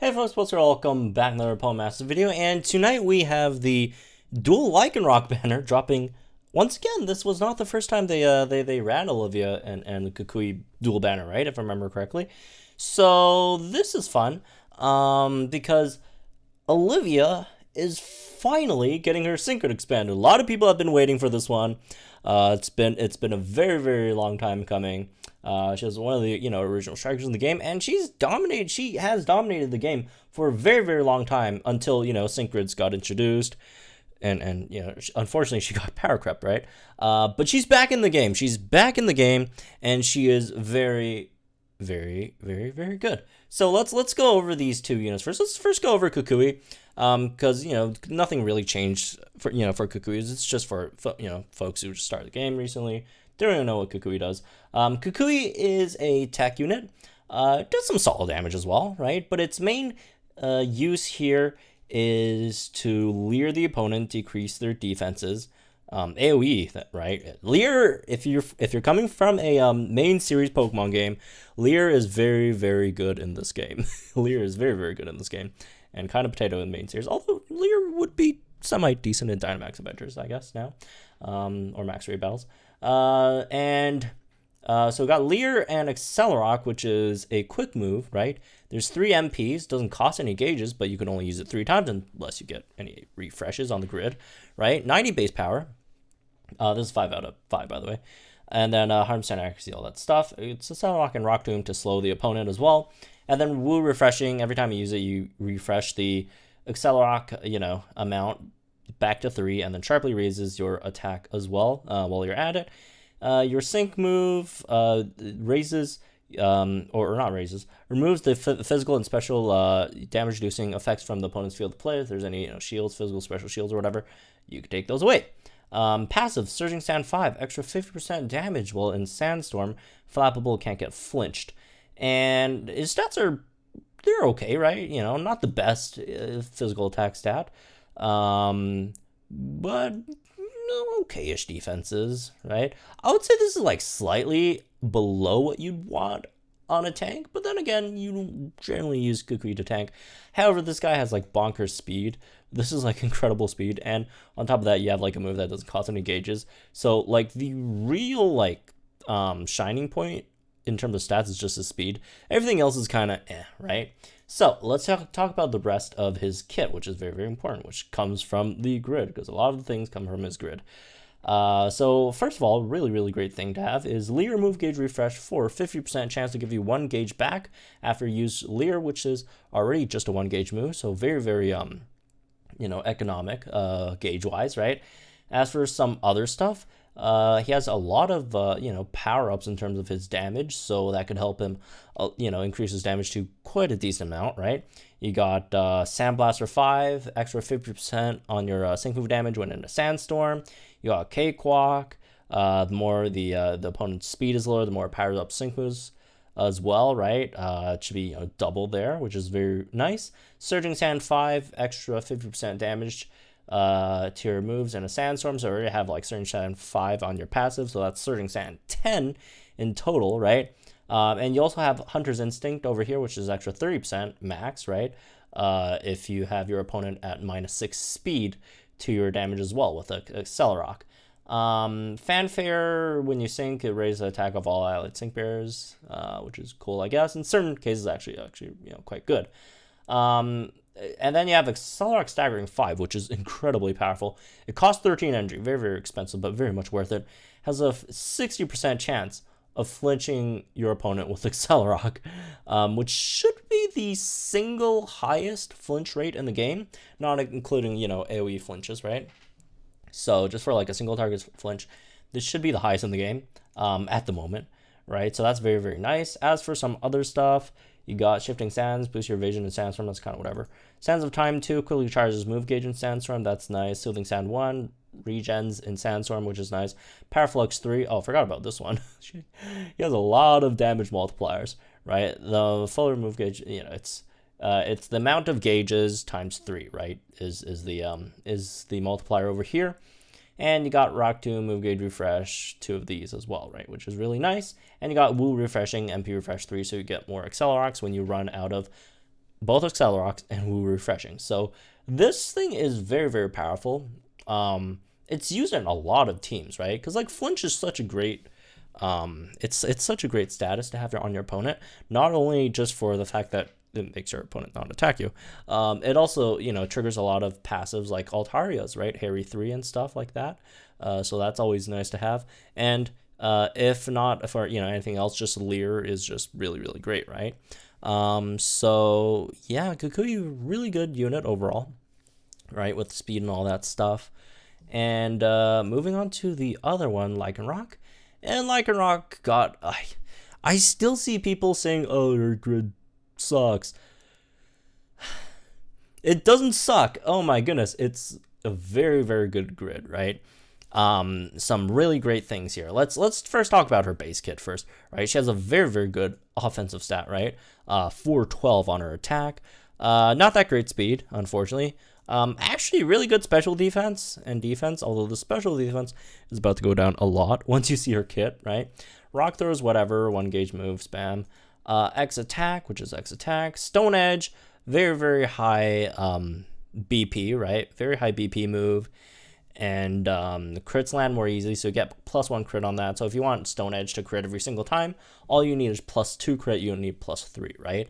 Hey folks, what's up? Welcome back to another Poem Master video, and tonight we have the dual Lycanroc banner dropping once again. This was not the first time they ran Olivia and the Kukui dual banner, right? If I remember correctly. So this is fun, because Olivia is finally getting her synchro expanded. A lot of people have been waiting for this one. It's been a very long time coming. She was one of the original strikers in the game, and she's dominated. She has dominated the game for a very long time until sync grids got introduced, and unfortunately she got power crept, right? But she's back in the game. She's back in the game, and she is very good. So let's go over these two units first. Let's first go over Kukui, because nothing really changed for for Kukui. It's just for folks who just started the game recently. They don't even know what Kukui does. Kukui is a tech unit. It does some solid damage as well, right? But its main use here is to leer the opponent, decrease their defenses. AoE, right? Leer, if you're coming from a main series Pokemon game, Leer is very good in this game. Leer is very good in this game, and kind of potato in main series. Although Leer would be semi decent in Dynamax Adventures, I guess now, or Max Raid battles. So we got Leer and Accelerock, which is a quick move, right? There's 3 MPs, doesn't cost any gauges, but you can only use it 3 times unless you get any refreshes on the grid, right? 90 base power. This is 5 out of 5, by the way. And then 100% accuracy, all that stuff. It's Accelerock and Rock Tomb to slow the opponent as well. And then Woo refreshing. Every time you use it, you refresh the Accelerock, amount back to 3, and then sharply raises your attack as well while you're at it. Your sync move raises, or not raises, removes the physical and special damage reducing effects from the opponent's field of play. If there's any shields, physical, special shields, or whatever, you can take those away. Passive, Surging Sand 5, extra 50% damage while in Sandstorm. Flappable, can't get flinched. And his stats they're okay, right? Not the best physical attack stat. But okay-ish defenses, right? I would say this is like slightly below what you'd want on a tank, but then again, you generally use Kukui to tank. However, this guy has like bonkers speed. This is like incredible speed, and on top of that, you have like a move that doesn't cost any gauges. So like the real shining point in terms of stats is just his speed. Everything else is kind of right? So let's talk about the rest of his kit, which is very important, which comes from the grid, because a lot of the things come from his grid. So first of all, really great thing to have is Leer move gauge refresh for 50% chance to give you 1 gauge back after you use Leer, which is already just a 1 gauge move. So very economic gauge wise, right? As for some other stuff, he has a lot of power-ups in terms of his damage, so that could help him increase his damage to quite a decent amount, right? You got Sandblaster 5, extra 50% on your sync move damage when in a Sandstorm. You got Cakewalk. The more the opponent's speed is lower, the more it powers up sync moves as well, right? It should be double there, which is very nice. Surging Sand 5, extra 50% damage to your moves in a Sandstorm, so you already have like Surging Sand 5 on your passive, so that's Surging Sand 10 in total, right? And you also have Hunter's Instinct over here, which is extra 30% max, right? If you have your opponent at -6 speed to your damage as well with a Accelerock. Fanfare, when you sync, it raises the attack of all allied sync bearers, which is cool, I guess. In certain cases, actually quite good. And then you have Accelerock Staggering 5, which is incredibly powerful. It costs 13 energy, very expensive, but very much worth it. Has a 60% chance of flinching your opponent with Accelerock, which should be the single highest flinch rate in the game, not including AoE flinches, right? So just for like a single target flinch, this should be the highest in the game at the moment, right? So that's very nice. As for some other stuff, you got Shifting Sands, boost your evasion in Sandstorm, that's kind of whatever. Sands of Time 2, quickly charges move gauge in Sandstorm, that's nice. Soothing Sand 1, regens in Sandstorm, which is nice. Powerflux 3, oh, I forgot about this one. He has a lot of damage multipliers, right? The fuller move gauge, it's the amount of gauges times 3, right? Is the multiplier over here. And you got Rock Tomb, Move Gauge Refresh, 2 of these as well, right? Which is really nice. And you got Woo Refreshing, MP Refresh 3, so you get more Accelerocks when you run out of both Accelerox, and Woo Refreshing. So this thing is very, very powerful. It's used in a lot of teams, right? Because like Flinch is such a great, it's such a great status to have on your opponent. Not only just for the fact that it makes your opponent not attack you, it also, you know, triggers a lot of passives like Altarias, right? Harry 3 and stuff like that. So that's always nice to have. And if not for, you know, anything else, just Leer is just really, really great, right? So yeah, Kukui, really good unit overall, right? With speed and all that stuff. And moving on to the other one, Lycanroc. And Lycanroc got, I still see people saying, oh, their grid sucks. It doesn't suck. Oh my goodness. It's a very, very good grid, right? Some really great things here. Let's first talk about her base kit first, right? She has a very, very good offensive stat, right? 412 on her attack. Not that great speed, unfortunately. Actually really good special defense and defense, although the special defense is about to go down a lot once you see her kit, right? Rock throws, whatever, 1 gauge move, spam. X attack, which is X attack. Stone Edge, very, very high BP, right? Very high BP move. And the crits land more easily, so you get +1 crit on that. So if you want Stone Edge to crit every single time, all you need is +2 crit, you don't need +3, right?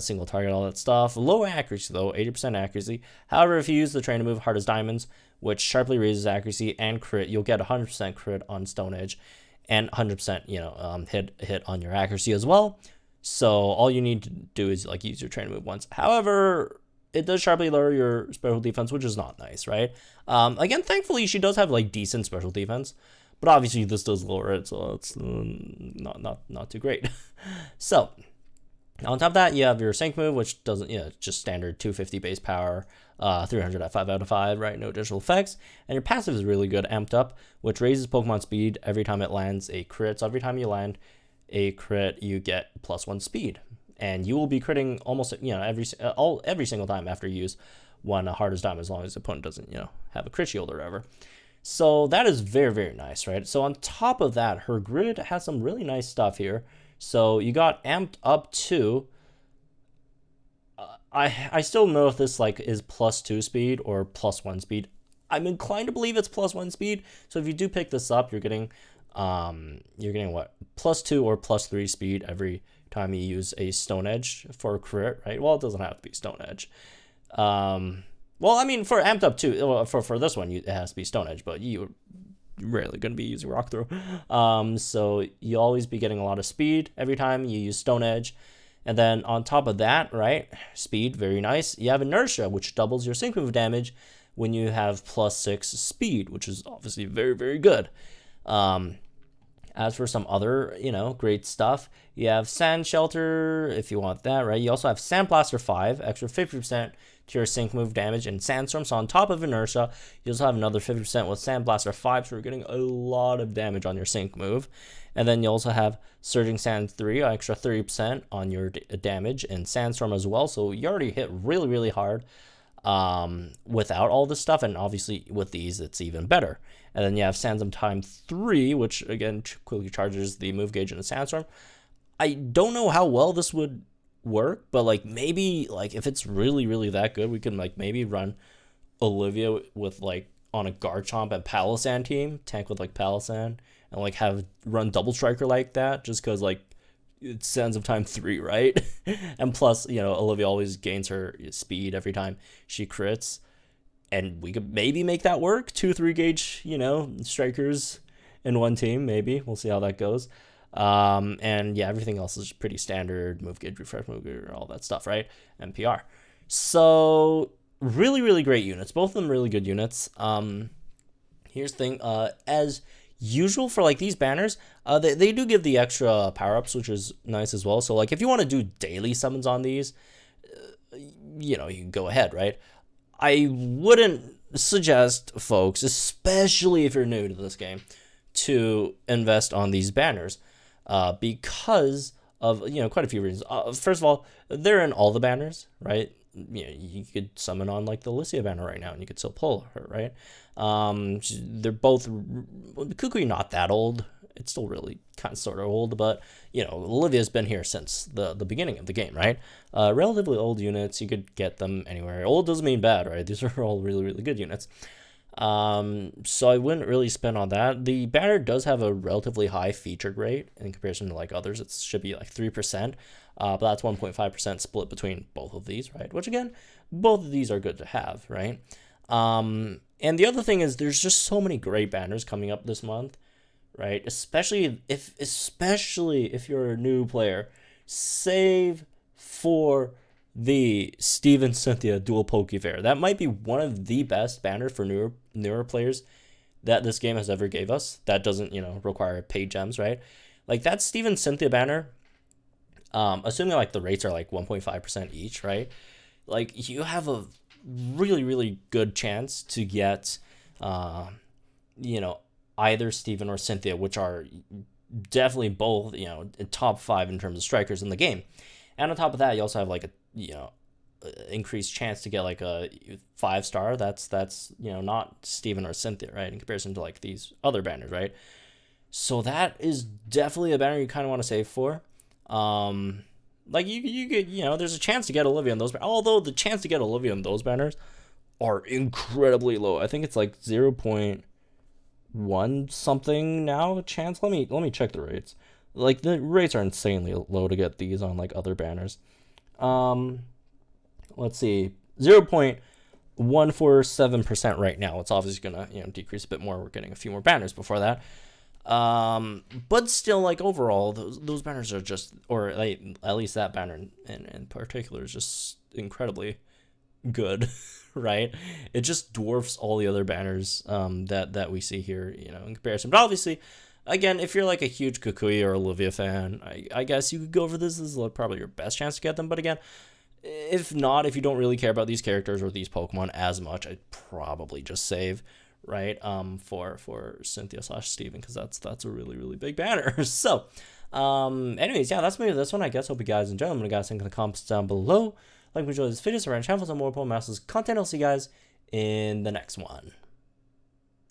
Single target, all that stuff. Low accuracy though, 80% accuracy. However, if you use the trainer move Hard as Diamonds, which sharply raises accuracy and crit, you'll get 100% crit on Stone Edge and 100%, you know, hit on your accuracy as well. So all you need to do is like use your trainer move once. However, it does sharply lower your special defense, which is not nice, right? Again, thankfully, she does have like decent special defense, but obviously this does lower it, so it's not too great. So on top of that, you have your sync move, which doesn't, you know, just standard 250 base power, 300 at 5 out of 5, right? No additional effects. And your passive is really good, amped up, which raises Pokemon speed every time it lands a crit. So every time you land a crit, you get +1 speed. And you will be critting almost, you know, every single time after you use one Hard as Diamond, as long as the opponent doesn't, you know, have a crit shield or whatever. So that is very, very nice, right? So on top of that, her grid has some really nice stuff here. So you got amped up to, I still know if this like is +2 speed or +1 speed. I'm inclined to believe it's +1 speed. So if you do pick this up, you're getting what, +2 or +3 speed every time you use a Stone Edge for a crit, right? Well, it doesn't have to be Stone Edge. Well, I mean, for amped up too, for this one, it has to be Stone Edge, but you're rarely going to be using Rock Throw. So you always be getting a lot of speed every time you use Stone Edge. And then on top of that, right, speed, very nice. You have Inertia, which doubles your sync move damage when you have +6 speed, which is obviously very, very good. As for some other, you know, great stuff, you have Sand Shelter, if you want that, right? You also have Sandblaster 5, extra 50% to your sync move damage, and Sandstorm. So on top of Inertia, you also have another 50% with Sandblaster 5, so you're getting a lot of damage on your sync move. And then you also have Surging Sand 3, extra 30% on your damage, and Sandstorm as well. So you already hit really, really hard without all this stuff, and obviously with these, it's even better. And then you have Sandstorm Time 3, which again quickly charges the move gauge in a Sandstorm. I don't know how well this would work, but like maybe like if it's really, really that good, we can like maybe run Olivia with like on a Garchomp and Palossand team, tank with like Palossand, and like have run Double Striker like that, just because like it's Sands of Time 3, right? And plus, you know, Olivia always gains her speed every time she crits, and we could maybe make that work. 2-3 gauge, you know, strikers in one team, maybe. We'll see how that goes. And yeah, everything else is pretty standard, move gauge, refresh move gauge, all that stuff, right? NPR. So really, really great units. Both of them really good units. Here's the thing, as usual for like these banners, they do give the extra power-ups, which is nice as well. So like if you want to do daily summons on these, you know, you can go ahead, right? I wouldn't suggest folks, especially if you're new to this game, to invest on these banners, because of, you know, quite a few reasons. First of all, they're in all the banners, right? You know, you could summon on like the Alicia banner right now, and you could still pull her, right? They're both Kukui, not that old, it's still really kind of sort of old, but you know, Olivia's been here since the beginning of the game, right? Relatively old units, you could get them anywhere. Old doesn't mean bad, right? These are all really, really good units. So I wouldn't really spend on that. The banner does have a relatively high featured rate in comparison to like others. It should be like 3%, but that's 1.5% split between both of these, right? Which again, both of these are good to have, right? And the other thing is there's just so many great banners coming up this month, right? Especially if you're a new player, save for the Steve and Cynthia dual Pokefair. That might be one of the best banners for newer players that this game has ever gave us. That doesn't, you know, require paid gems, right? Like that Steve and Cynthia banner, assuming like the rates are like 1.5% each, right? Like you have a really, really good chance to get, you know, either Steven or Cynthia, which are definitely both, you know, top 5 in terms of strikers in the game. And on top of that, you also have like a, you know, increased chance to get like a 5-star. That's you know, not Steven or Cynthia, right? In comparison to like these other banners, right? So that is definitely a banner you kind of want to save for. Like you get, you know, there's a chance to get Olivia in those banners, although the chance to get Olivia in those banners are incredibly low. I think it's like 0.1 something now chance. Let me check the rates. Like the rates are insanely low to get these on like other banners. Let's see, 0.147% right now. It's obviously gonna, you know, decrease a bit more. We're getting a few more banners before that. But still, like overall, those banners are just, or like, at least that banner in particular is just incredibly good, right? It just dwarfs all the other banners that we see here, you know, in comparison. But obviously, again, if you're like a huge Kukui or Olivia fan, I guess you could go for this. This is probably your best chance to get them. But again, if not, if you don't really care about these characters or these Pokemon as much, I'd probably just save, right? For Cynthia / Steven, because that's a really, really big banner. So, anyways, yeah, that's maybe this one. I guess hope you guys enjoy. I'm gonna guys think in the comments down below. Like, enjoy this video, so we're on channel for some more Pokemon Masters content. I'll see you guys in the next one.